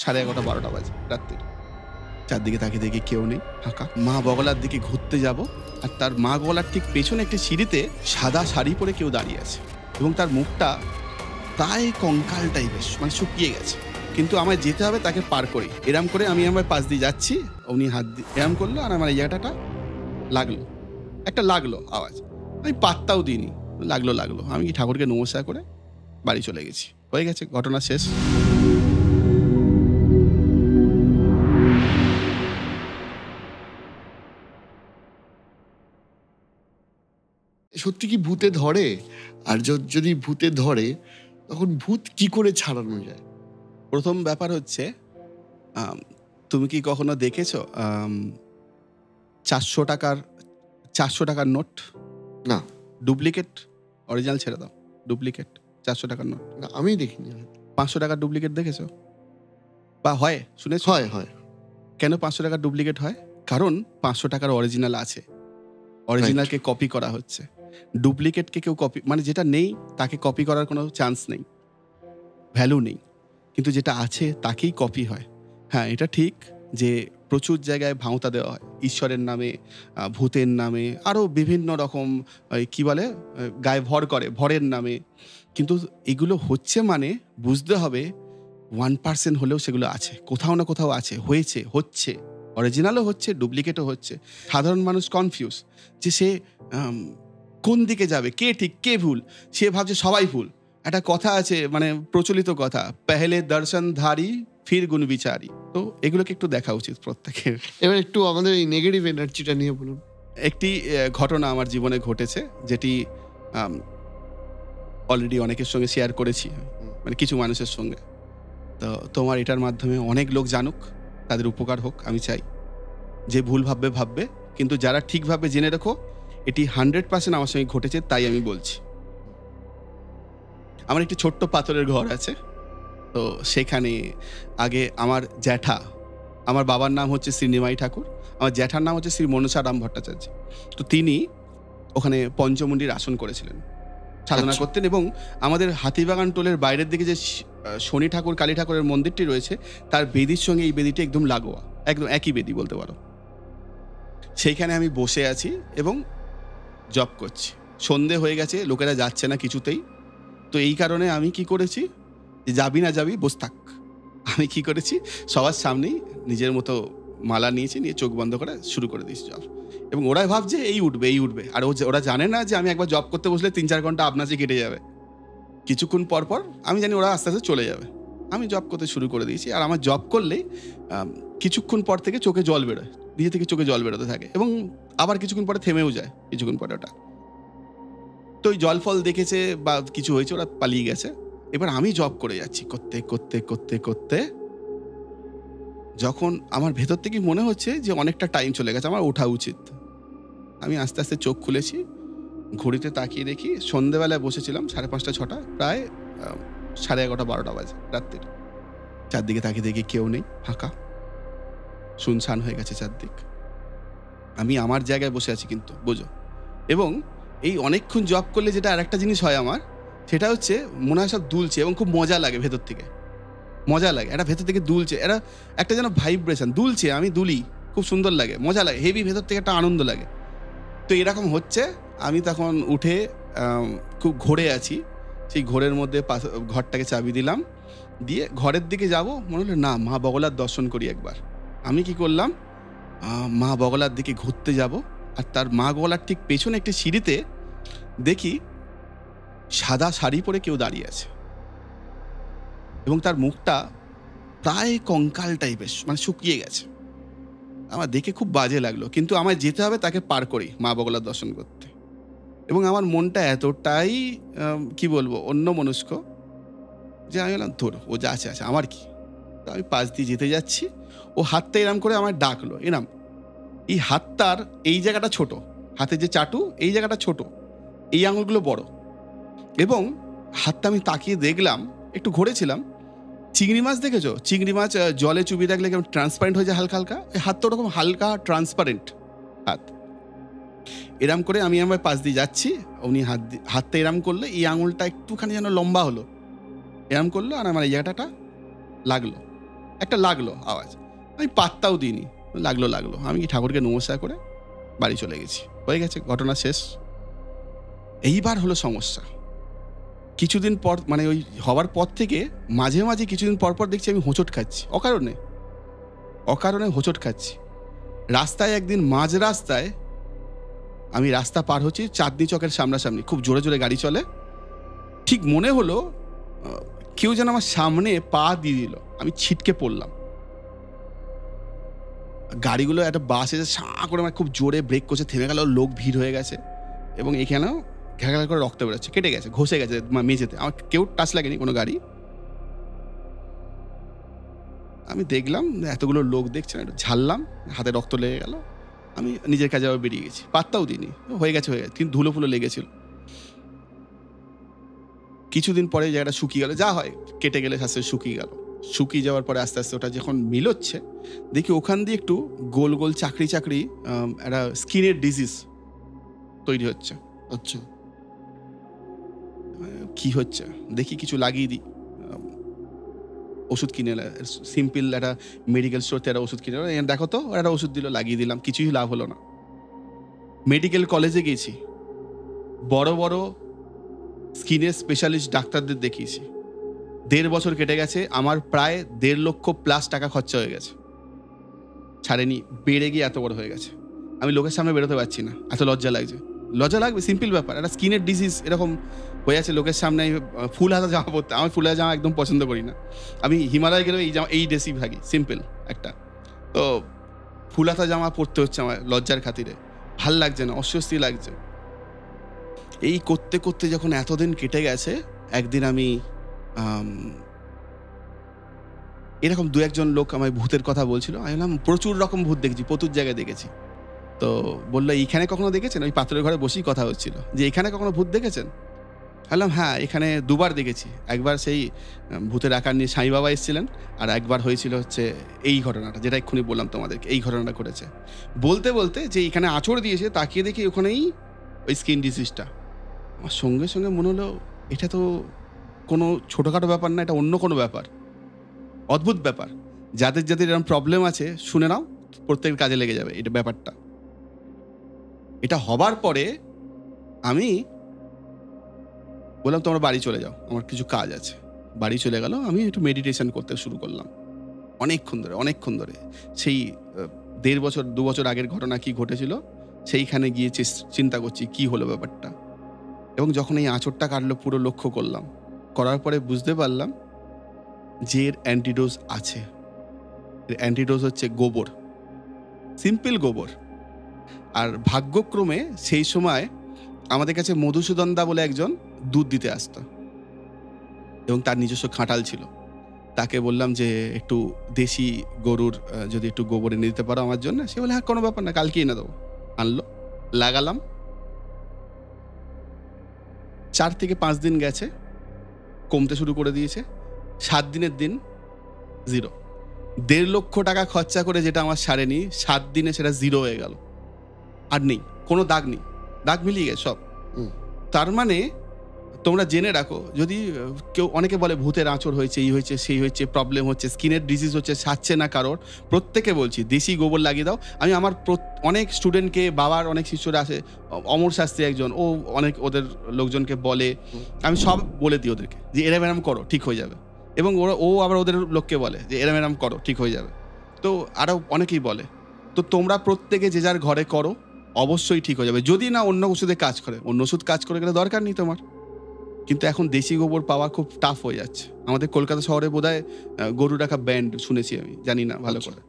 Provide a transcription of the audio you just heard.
11:30-12টা বাজে রাত্রির। চারদিকে তাকিয়ে দেখি কেউ নেই, ফাঁকা। মা বগলার দিকে ঘুরতে যাব, আর তার মা বগলার ঠিক পেছনে একটি সিঁড়িতে সাদা শাড়ি পরে কেউ দাঁড়িয়ে আছে, এবং তার মুখটা প্রায় কঙ্কাল টাইপের, মানে শুকিয়ে গেছে। কিন্তু আমায় যেতে হবে তাকে পার করি। এরম করে আমি আমার পাশ দিয়ে যাচ্ছি, উনি হাত দিয়ে এরম করলো, আর আমার এই জায়গাটা লাগলো, একটা লাগলো আওয়াজ। আমি পাত্তাও দিইনি, লাগলো। আমি কি ঠাকুরকে নমস্কার করে বাড়ি চলে গেছি। হয়ে গেছে, ঘটনা শেষ। সত্যি কি ভূতে ধরে? আর যদি ভূতে ধরে তখন ভূত কি করে ছাড়ানো যায়? প্রথম ব্যাপার হচ্ছে, তুমি কি কখনো দেখেছো 400 টাকার নোট? না। ডুপ্লিকেট? অরিজিনাল ছেড়ে দাও, ডুপ্লিকেট 400 টাকার নোট। না, আমি দেখিনি। 500 টাকার ডুপ্লিকেট দেখেছো? বা হয়, শুনেছো? হয়। কেন 500 টাকার ডুপ্লিকেট হয়? কারণ 500 টাকার অরিজিনাল আছে, অরিজিনালকে কপি করা হচ্ছে। ডুপ্লিকেটকে কেউ কপি, মানে যেটা নেই তাকে কপি করার কোনো চান্স নেই, ভ্যালু নেই। কিন্তু যেটা আছে তাকেই কপি হয়। হ্যাঁ, এটা ঠিক যে প্রচুর জায়গায় ভাঁওতা দেওয়া হয় ঈশ্বরের নামে, ভূতের নামে, আরও বিভিন্ন রকম কি বলে, গায়ে ভর করে, ভরের নামে। কিন্তু এগুলো হচ্ছে মানে বুঝতে হবে 1% হলেও সেগুলো আছে, কোথাও না কোথাও আছে, হচ্ছে, অরিজিনালও হচ্ছে, ডুপ্লিকেটও হচ্ছে। সাধারণ মানুষ কনফিউজ যে সে কোন দিকে যাবে, কে ঠিক কে ভুল। সে ভাবছে সবাই ভুল। একটা কথা আছে, মানে প্রচলিত কথা, পেহলে দর্শনধারী ফির গুণ বিচারি। তো এগুলোকে একটু দেখা উচিত প্রত্যেকের। এবার একটু আমাদের এই নেগেটিভ এনার্জিটা নিয়ে বলুন। একটি ঘটনা আমার জীবনে ঘটেছে, যেটি অলরেডি অনেকের সঙ্গে শেয়ার করেছি, মানে কিছু মানুষের সঙ্গে। তো তোমার এটার মাধ্যমে অনেক লোক জানুক, তাদের উপকার হোক, আমি চাই। যে ভুল ভাববে, কিন্তু যারা ঠিকভাবে জেনে রেখো এটি 100% আমার সঙ্গে ঘটেছে, তাই আমি বলছি। আমার একটি ছোট্ট পাথরের ঘর আছে। তো সেখানে আগে আমার জ্যাঠা, আমার বাবার নাম হচ্ছে শ্রী নিমাই ঠাকুর, আমার জ্যাঠার নাম হচ্ছে শ্রী মনসারাম ভট্টাচার্য। তো তিনি ওখানে পঞ্চমুণ্ডির আসন করেছিলেন, সাধনা করতেন। এবং আমাদের হাতিবাগান টোলের বাইরের দিকে যে শনি ঠাকুর কালী ঠাকুরের মন্দিরটি রয়েছে, তার বেদির সঙ্গে এই বেদিটি একদম লাগোয়া, একদম একই বেদি বলতে পারো। সেইখানে আমি বসে আছি এবং জপ করছি। সন্ধে হয়ে গেছে, লোকেরা যাচ্ছে না কিছুতেই। তো এই কারণে আমি কি করেছি, যে যাবি না যাবি, বস থাক। আমি কি করেছি, সবার সামনেই নিজের মতো মালা নিয়েছি, নিয়ে চোখ বন্ধ করে শুরু করে দিয়েছি জপ। এবং ওরাই ভাবছে এই উঠবে। আর ওরা জানে না যে আমি একবার জপ করতে বসলে 3-4 ঘন্টা আপনাসে কেটে যাবে। কিছুক্ষণ পর আমি জানি ওরা আস্তে আস্তে চলে যাবে। আমি জপ করতে শুরু করে দিয়েছি। আর আমার জপ করলেই কিছুক্ষণ পর থেকে চোখে জল বেরোয়, নিজে থেকে চোখে জল বেরোতে থাকে, এবং আবার কিছুক্ষণ পরে থেমেও যায়, কিছুক্ষণ পরে ওটা। তো ওই জল ফল দেখেছে বা কিছু হয়েছে, ওরা পালিয়ে গেছে। এবার আমি জব করে যাচ্ছি, করতে যখন আমার ভেতর থেকে মনে হচ্ছে যে অনেকটা টাইম চলে গেছে, আমার ওঠা উচিত। আমি আস্তে আস্তে চোখ খুলেছি, ঘড়িতে তাকিয়ে দেখি সন্ধেবেলায় বসেছিলাম 5:30-6টা, প্রায় 11:30-12টা বাজে রাত্রির। চারদিকে তাকিয়ে দেখি কেউ নেই, ফাঁকা, শুনশান হয়ে গেছে চারদিক। আমি আমার জায়গায় বসে আছি কিন্তু, বোঝো। এবং এই অনেকক্ষণ জব করলে যেটা আর একটা জিনিস হয় আমার, সেটা হচ্ছে মনে হয় সব দুলছে, এবং খুব মজা লাগে, ভেতর থেকে মজা লাগে। এটা ভেতর থেকে দুলছে, এটা একটা যেন ভাইব্রেশন, দুলছে, আমি দুলি, খুব সুন্দর লাগে, মজা লাগে, হেভি, ভেতর থেকে একটা আনন্দ লাগে। তো এরকম হচ্ছে। আমি তখন উঠে খুব ঘোরে আছি, সেই ঘোরের মধ্যে ঘরটাকে চাবি দিলাম, দিয়ে ঘরের দিকে যাব, মনে হলো না, মা বগলার দর্শন করি একবার। আমি কি করলাম, মা বগলার দিকে ঘুরতে যাব, আর তার মা বগলার ঠিক পেছনে একটি সিঁড়িতে দেখি সাদা শাড়ি পরে কেউ দাঁড়িয়ে আছে, এবং তার মুখটা প্রায় কঙ্কাল টাইপের, মানে শুকিয়ে গেছে। আমার দেখে খুব বাজে লাগলো, কিন্তু আমায় যেতে হবে তাকে পার করি মা বগলার দর্শন করতে। এবং আমার মনটা এতটাই কি বলবো, অন্য মনস্ক, যে আমি বললাম ধর, ও যা আছে আমার কি। তো আমি পাশ দিয়ে যেতে যাচ্ছি, ও হাতটা এরম করে আমার ডাকলো, এরম। এই হাতটার এই জায়গাটা ছোট, হাতে যে চাটু, এই জায়গাটা ছোট, এই আঙুলগুলো বড়। এবং হাতটা আমি তাকিয়ে দেখলাম, একটু ঘুরেছিলাম। চিংড়ি মাছ দেখেছো? চিংড়ি মাছ জলে চুবিয়ে রাখলে কেমন ট্রান্সপারেন্ট হয়ে যায় হালকা হালকা, এই হাতটা ওরকম হালকা ট্রান্সপারেন্ট হাত। এরম করে আমি আমার পাশ দিয়ে যাচ্ছি, উনি হাতটা এরম করলে এই আঙুলটা একটুখানি যেন লম্বা হলো, এরম করলো, আর আমার এই জায়গাটা লাগলো, একটা লাগলো আওয়াজ, আমি পাত্তাও দিইনি, লাগলো আমি কি ঠাকুরকে নমস্কার করে বাড়ি চলে গেছি, হয়ে গেছে, ঘটনা শেষ। এইবার হলো সমস্যা, কিছুদিন পর মানে ওই হওয়ার পর থেকে মাঝে মাঝে কিছুদিন পর পর দেখছি আমি হোঁচট খাচ্ছি, অকারণে হোঁচট খাচ্ছি। রাস্তায় একদিন মাঝ রাস্তায় আমি রাস্তা পার হচ্ছি, চাঁদনি চকের সামনাসামনি, খুব জোরে জোরে গাড়ি চলে, ঠিক মনে হলো কেউ যেন আমার সামনে পা দিয়ে দিল, আমি ছিটকে পড়লাম। গাড়িগুলো একটা বাস এসে সাঁ করে আমার খুব জোরে ব্রেক করছে, থেমে গেল, লোক ভিড় হয়ে গেছে এবং এখানেও ঘেঁকা করে রক্ত বেরোচ্ছে, কেটে গেছে, ঘষে গেছে মেঝেতে, আমার কেউ টাচ লাগেনি কোনো গাড়ি। আমি দেখলাম এতগুলো লোক দেখছে না, একটু ঝাললাম, হাতে রক্ত লেগে গেল, আমি নিজের কাজে আবার বেরিয়ে গেছি, পাত্তাও দিইনি, হয়ে গেছে, কিন্তু ধুলো ফুলো লেগেছিল। কিছুদিন পরে জায়গাটা শুকিয়ে গেল, যা হয় কেটে গেলে আস্তে শুকিয়ে গেল, শুকিয়ে যাওয়ার পরে আস্তে আস্তে ওটা যখন মিলোচ্ছে দেখি ওখান দিয়ে একটু গোল গোল চাকরি একটা স্কিনের ডিজিজ তৈরি হচ্ছে। আচ্ছা, কি হচ্ছে দেখি, কিছু লাগিয়ে দিই, ওষুধ কিনে, সিম্পল একটা মেডিকেল স্টোর থেকে একটা ওষুধ কিনে, দেখো তো, একটা ওষুধ দিল, লাগিয়ে দিলাম, কিছুই লাভ হলো না। মেডিকেল কলেজে গেছি, বড় বড় স্কিনের স্পেশালিস্ট ডাক্তারদের দেখিয়েছি, 1.5 বছর কেটে গেছে, আমার প্রায় 1.5 লক্ষ প্লাস টাকা খরচা হয়ে গেছে, ছাড়েনি, বেড়ে গিয়ে এত বড় হয়ে গেছে, আমি লোকের সামনে বেরোতে পারছি না, এত লজ্জা লাগছে। লজ্জা লাগবে, সিম্পল ব্যাপার, একটা স্কিনের ডিজিজ এরকম হয়ে আছে, লোকের সামনে ফুল হাতা জামা পরতে, আমি ফুল হাতা জামা একদম পছন্দ করি না, আমি হিমালয় গেলেও এই ড্রেসই থাকি, সিম্পল একটা, তো ফুল হাতা জামা পরতে হচ্ছে আমার লজ্জার খাতিরে, ভাল লাগছে না, অস্বস্তি লাগছে। এই করতে করতে যখন এতদিন কেটে গেছে, একদিন আমি এরকম 2-1 লোক আমায় ভূতের কথা বলছিল, আমি বললাম প্রচুর রকম ভূত দেখেছি, প্রচুর জায়গায় দেখেছি। তো বললো এইখানে কখনো দেখেছেন? ওই পাথরের ঘরে বসেই কথা হচ্ছিল যে এখানে কখনো ভূত দেখেছেন? বললাম হ্যাঁ, এখানে 2বার দেখেছি, একবার সেই ভূতের আকার নিয়ে সাই বাবা এসেছিলেন, আর একবার হয়েছিল হচ্ছে এই ঘটনাটা, যেটা এক্ষুনি বললাম তোমাদেরকে, এই ঘটনাটা ঘটেছে। বলতে বলতে যে এখানে আঁচড় দিয়েছে, তাকিয়ে দেখি ওখানেই ওই স্কিন ডিজিজটা। আমার সঙ্গে সঙ্গে মনে হলো এটা তো কোনো ছোটোখাটো ব্যাপার না, এটা অন্য কোনো ব্যাপার, অদ্ভুত ব্যাপার। যাদের যাদের এরকম প্রবলেম আছে শুনে নাও, প্রত্যেকের কাজে লেগে যাবে এটা ব্যাপারটা। এটা হবার পরে আমি বললাম তোমরা বাড়ি চলে যাও, আমার কিছু কাজ আছে। বাড়ি চলে গেল, আমি একটু মেডিটেশন করতে শুরু করলাম অনেকক্ষণ ধরে। সেই 1.5 বছর 2 বছর আগের ঘটনা কি ঘটেছিল সেইখানে গিয়ে চিন্তা করছি কি হলো ব্যাপারটা। এবং যখন এই আঁচড়টা কাটলো পুরো লক্ষ্য করলাম, করার পরে বুঝতে পারলাম যে এর অ্যান্টিডোজ আছে। এর অ্যান্টিডোজ হচ্ছে গোবর, সিম্পল গোবর। আর ভাগ্যক্রমে সেই সময় আমাদের কাছে মধুসূদন দা বলে একজন দুধ দিতে আসতো এবং তার নিজস্ব খাঁটাল ছিল। তাকে বললাম যে একটু দেশি গরুর যদি একটু গোবর এনে দিতে পারো আমার জন্য। সে বলে হ্যাঁ, কোনো ব্যাপার না, কালকে এনে দেবো। আনলো, লাগালাম, 4 থেকে 5 দিন গেছে, কমতে শুরু করে দিয়েছে। 7 দিনের দিন 0। 1.5 লক্ষ টাকা খরচা করে যেটা আমার সারেনি, 7 দিনে সেটা 0 হয়ে গেল, আর নেই, কোনো দাগ নেই, দাগ মিলিয়ে গেছে সব। তার মানে তোমরা জেনে রাখো, যদি কেউ, অনেকে বলে ভূতের আঁচড় হয়েছে, এই হয়েছে সেই হয়েছে, প্রবলেম হচ্ছে, স্কিনের ডিজিজ হচ্ছে, সারছে না কারোর, প্রত্যেকে বলছি দেশি গোবর লাগিয়ে দাও। আমি আমার অনেক স্টুডেন্টকে, বাবার অনেক শিষ্যরা আছে, অমর শাস্ত্রী একজন, ও অনেক ওদের লোকজনকে বলে, আমি সব বলে দিই ওদেরকে যে এরম এরম করো, ঠিক হয়ে যাবে। এবং ও আবার ওদের লোককে বলে যে এরম এরম করো, ঠিক হয়ে যাবে। তো আরও অনেকেই বলে। তো তোমরা প্রত্যেকে যে যার ঘরে করো, অবশ্যই ঠিক হয়ে যাবে। যদি না অন্য ওষুধে কাজ করে, অন্য ওষুধ কাজ করে গেলে দরকার নেই তোমার। কিন্তু এখন দেশি গোবর পাওয়া খুব টাফ হয়ে যাচ্ছে। আমাদের কলকাতা শহরে বোধহয় গরু রাখা ব্যান্ড শুনেছি, আমি জানি না ভালো করে।